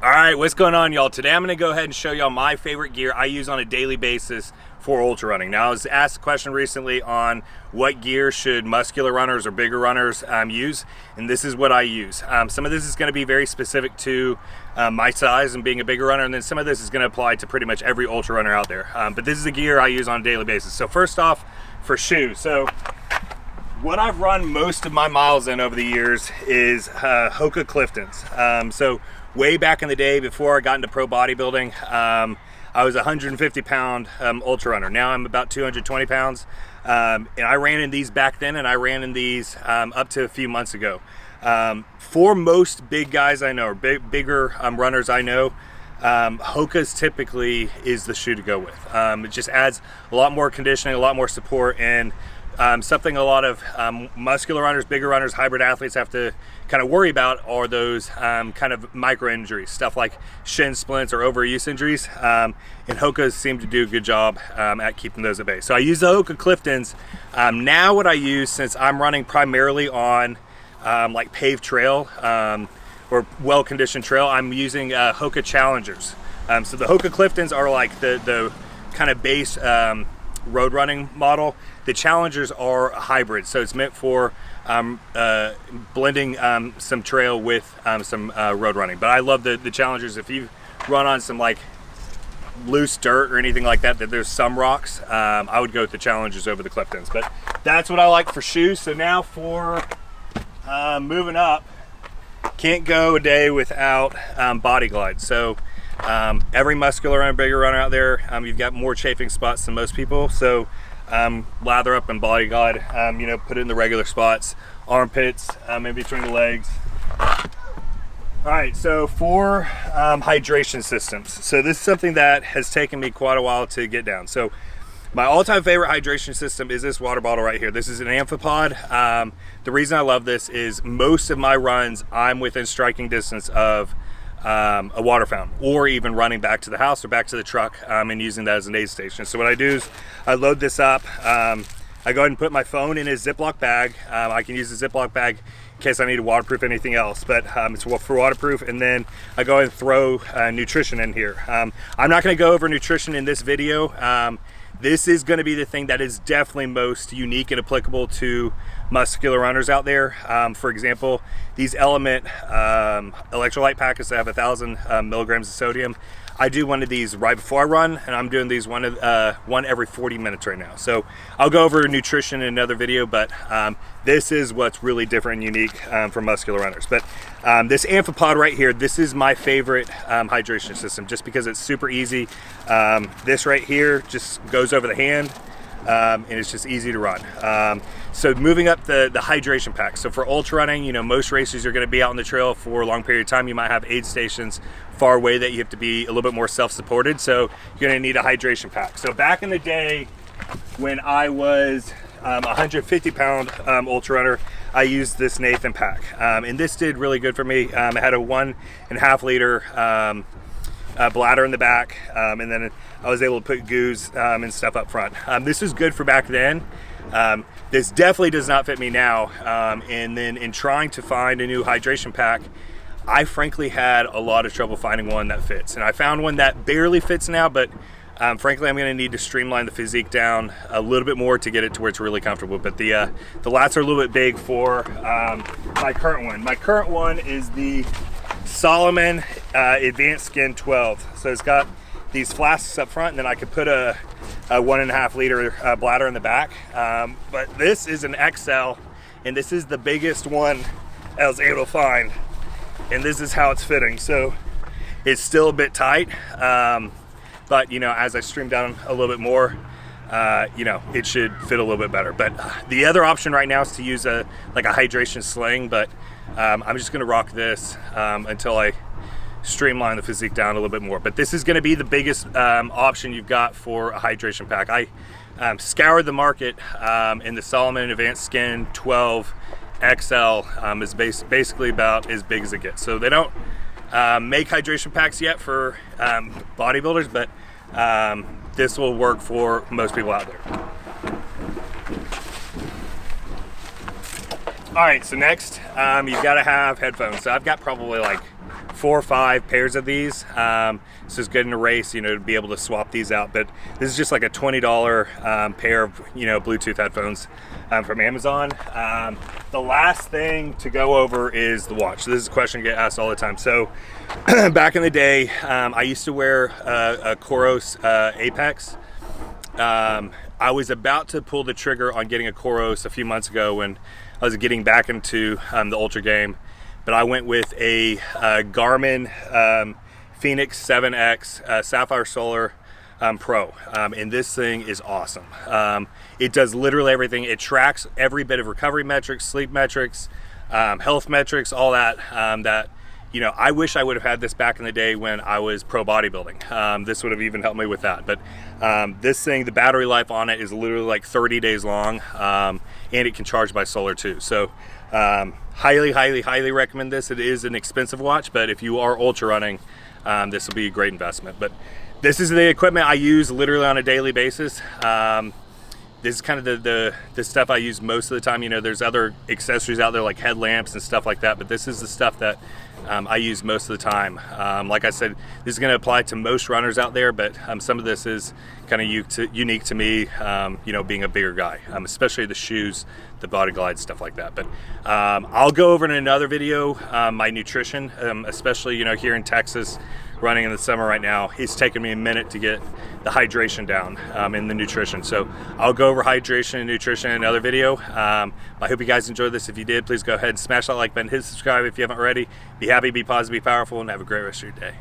All right, what's going on, y'all? Today I'm going to go ahead and show y'all my favorite gear I use on a daily basis for ultra running. Now, I was asked a question recently on what gear should muscular runners or bigger runners use, and this is what I use. Some of this is going to be very specific to my size and being a bigger runner, and then some of this is going to apply to pretty much every ultra runner out there. But this is the gear I use on a daily basis. So first off, for shoes. So what I've run most of my miles in over the years is Hoka Cliftons. So way back in the day, before I got into pro bodybuilding, I was a 150 pound ultra runner. Now I'm about 220 pounds. And I ran in these back then, and I ran in these up to a few months ago. For most big guys I know, or bigger runners I know, Hoka's typically is the shoe to go with. It just adds a lot more conditioning, a lot more support, and something a lot of muscular runners, bigger runners, hybrid athletes have to kind of worry about are those kind of micro injuries, stuff like shin splints or overuse injuries. And Hoka seem to do a good job at keeping those at bay. So I use the Hoka Cliftons. Now what I use, since I'm running primarily on like paved trail or well-conditioned trail, I'm using Hoka Challengers. So the Hoka Cliftons are like the kind of base road running model. The Challengers are a hybrid, so it's meant for blending some trail with some road running. But I love the Challengers. If you run on some like loose dirt or anything like that, there's some rocks, I would go with the Challengers over the Cliftons. But that's what I like for shoes. So now for moving up, can't go a day without Body Glide. So every muscular and bigger runner out there, you've got more chafing spots than most people. So lather up in Body Glide, put it in the regular spots, armpits, in between the legs. All right, so for hydration systems. So this is something that has taken me quite a while to get down. So my all-time favorite hydration system is this water bottle right here. This is an amphipod. The reason I love this is most of my runs, I'm within striking distance of a water fountain, or even running back to the house or back to the truck and using that as an aid station. So what I do is I load this up. I go ahead and put my phone in a Ziploc bag. I can use a Ziploc bag in case I need to waterproof anything else, but it's for waterproof. And then I go ahead and throw nutrition in here. I'm not going to go over nutrition in this video. This is going to be the thing that is definitely most unique and applicable to muscular runners out there. For example, these Element electrolyte packets that have 1,000 milligrams of sodium. I do one of these right before I run, and I'm doing these one every 40 minutes right now. So I'll go over nutrition in another video, but this is what's really different and unique for muscular runners. But this amphipod right here, this is my favorite hydration system, just because it's super easy. This right here just goes over the hand, and it's just easy to run. So moving up the hydration pack. So for ultra running, most racers are going to be out on the trail for a long period of time. You might have aid stations far away that you have to be a little bit more self-supported. So you're going to need a hydration pack. So back in the day when I was a 150 pound ultra runner, I used this Nathan pack. And this did really good for me. It had a 1.5 liter bladder in the back, and then I was able to put goos and stuff up front. This is good for back then. This definitely does not fit me now. And then in trying to find a new hydration pack, I frankly had a lot of trouble finding one that fits. And I found one that barely fits now, but frankly, I'm going to need to streamline the physique down a little bit more to get it to where it's really comfortable. But the lats are a little bit big for my current one. My current one is the Solomon Advanced Skin 12. So it's got these flasks up front, and then I could put a 1.5 liter bladder in the back. But this is an XL, and this is the biggest one I was able to find. And this is how it's fitting. So it's still a bit tight, but as I stream down a little bit more, it should fit a little bit better. But the other option right now is to use a hydration sling, but I'm just going to rock this until I streamline the physique down a little bit more. But this is going to be the biggest option you've got for a hydration pack. I scoured the market, and the Solomon Advanced Skin 12 XL is basically about as big as it gets. So they don't make hydration packs yet for bodybuilders, but this will work for most people out there. All right, so next you've got to have headphones. So I've got probably like 4 or 5 pairs of these. So it's good in a race, you know, to be able to swap these out. But this is just like a $20 pair of, you know, Bluetooth headphones from Amazon. The last thing to go over is the watch. This is a question I get asked all the time. So back in the day, I used to wear a Coros Apex. I was about to pull the trigger on getting a Coros a few months ago when I was getting back into the ultra game, but I went with a Garmin Phoenix 7X Sapphire Solar Pro, and this thing is awesome. It does literally everything. It tracks every bit of recovery metrics, sleep metrics, health metrics, all that. You know, I wish I would have had this back in the day when I was pro bodybuilding. This would have even helped me with that. But this thing, the battery life on it is literally like 30 days long, and it can charge by solar too. So highly recommend this. It is an expensive watch, but if you are ultra running, this will be a great investment. But this is the equipment I use literally on a daily basis. This is kind of the stuff I use most of the time. You know, there's other accessories out there like headlamps and stuff like that, but this is the stuff that I use most of the time. Like I said, this is going to apply to most runners out there, but some of this is kind of unique to me, you know, being a bigger guy, especially the shoes, the body glide, stuff like that. But I'll go over in another video my nutrition, especially, you know, here in Texas, running in the summer right now. It's taken me a minute to get the hydration down in the nutrition. So I'll go over hydration and nutrition in another video. I hope you guys enjoyed this. If you did, please go ahead and smash that like button, hit subscribe if you haven't already. Be happy, be positive, be powerful, and have a great rest of your day.